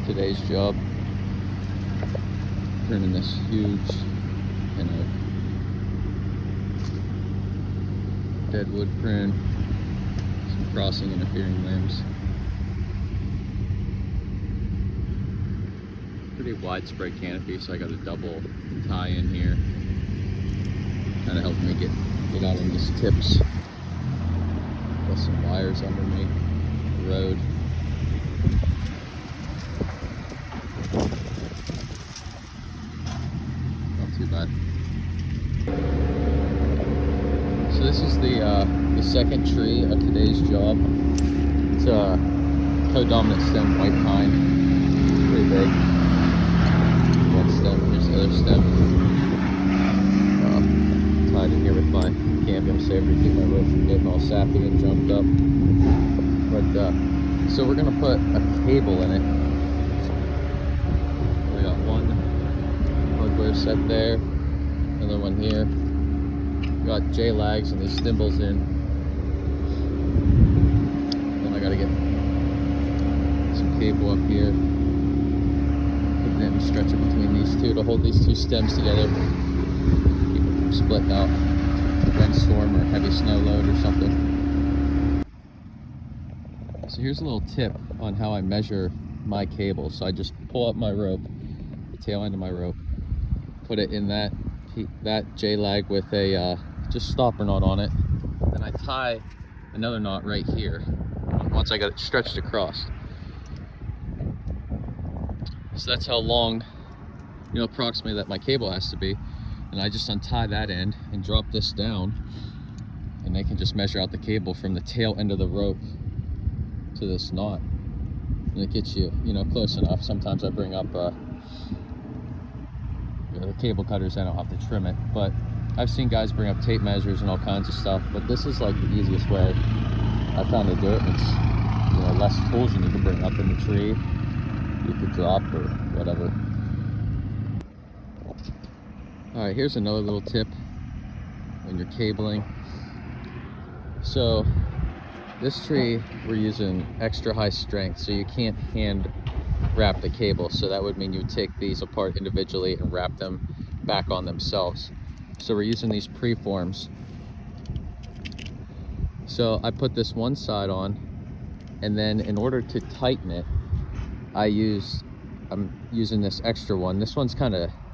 today's job. Pruning this huge, dead wood prune, some crossing interfering limbs. Pretty widespread canopy, so I got a double tie in here. Kind of helped me get out on these tips. Got some wires underneath the road. Not too bad. So this is the second tree of today's job. It's a co-dominant stem white pine. Pretty big. One stem, here's the other stem. Tied in here with my cambium saver to keep my rope from getting all sappy and jumped up. But so we're gonna put a cable in it. We got one hardware set there, another one here. Got J-lags and these thimbles in. Then I gotta get some cable up here. Put it in and stretch it between these two to hold these two stems together. Keep it from splitting out. Windstorm or heavy snow load or something. So here's a little tip on how I measure my cable. So I just pull up my rope, the tail end of my rope, put it in that J-lag with a just stopper knot on it. Then I tie another knot right here once I got it stretched across. So that's how long, approximately that my cable has to be. And I just untie that end and drop this down, and they can just measure out the cable from the tail end of the rope to this knot. And it gets you, close enough. Sometimes I bring up the cable cutters. I don't have to trim it, but I've seen guys bring up tape measures and all kinds of stuff, but this is like the easiest way I found to do it. It's less tools you need to bring up in the tree. You could drop or whatever. All right, here's another little tip when you're cabling. So this tree, we're using extra high strength, so you can't hand wrap the cable. So that would mean you would take these apart individually and wrap them back on themselves. So we're using these preforms. So I put this one side on, and then in order to tighten it, I'm using this extra one. This one's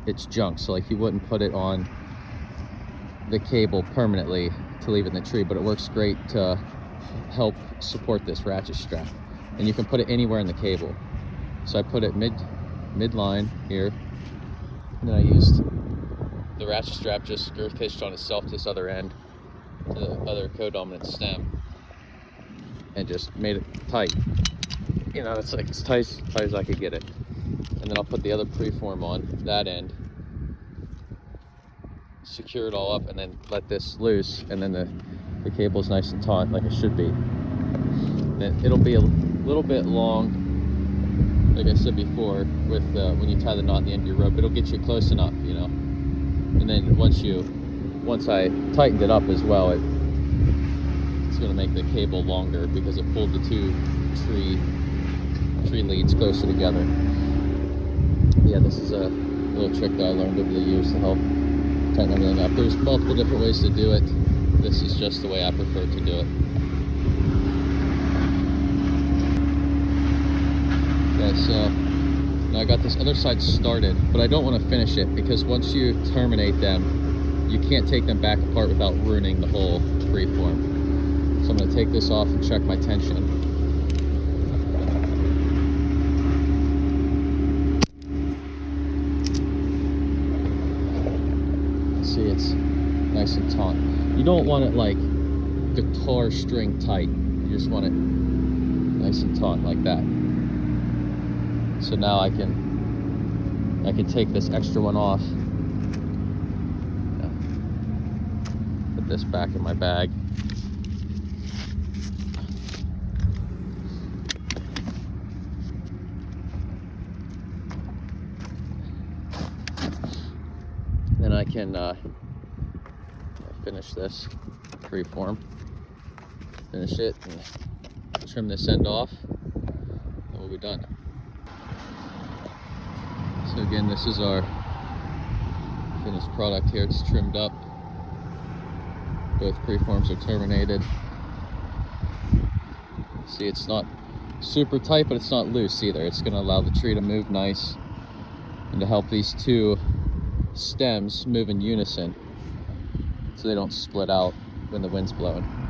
it's junk, so like you wouldn't put it on the cable permanently to leave it in the tree, but it works great to help support this ratchet strap. And you can put it anywhere in the cable. So I put it midline here, and then I used the ratchet strap just girth hitched on itself to this other end, to the other co-dominant stem, and just made it tight. It's like as tight as I could get it. And then I'll put the other preform on that end, secure it all up, and then let this loose, and then the cable's nice and taut like it should be. Then it'll be a little bit long, like I said before, with when you tie the knot in the end of your rope. It'll get you close enough, and then once I tightened it up as well, it's going to make the cable longer because it pulled the two tree leads closer together. Yeah, this is a little trick that I learned over the years to help tighten everything up. There's multiple different ways to do it. This is just the way I prefer to do it. Okay, so now I got this other side started, but I don't want to finish it because once you terminate them, you can't take them back apart without ruining the whole preform. So I'm going to take this off and check my tension. See, it's nice and taut. You don't want it like guitar string tight. You just want it nice and taut like that. So now I can take this extra one off. Put this back in my bag. Then I can finish this preform, finish it, and trim this end off, and we'll be done. So again, this is our finished product here. It's trimmed up. Both preforms are terminated. See, it's not super tight, but it's not loose either. It's going to allow the tree to move nice and to help these two stems move in unison so they don't split out when the wind's blowing.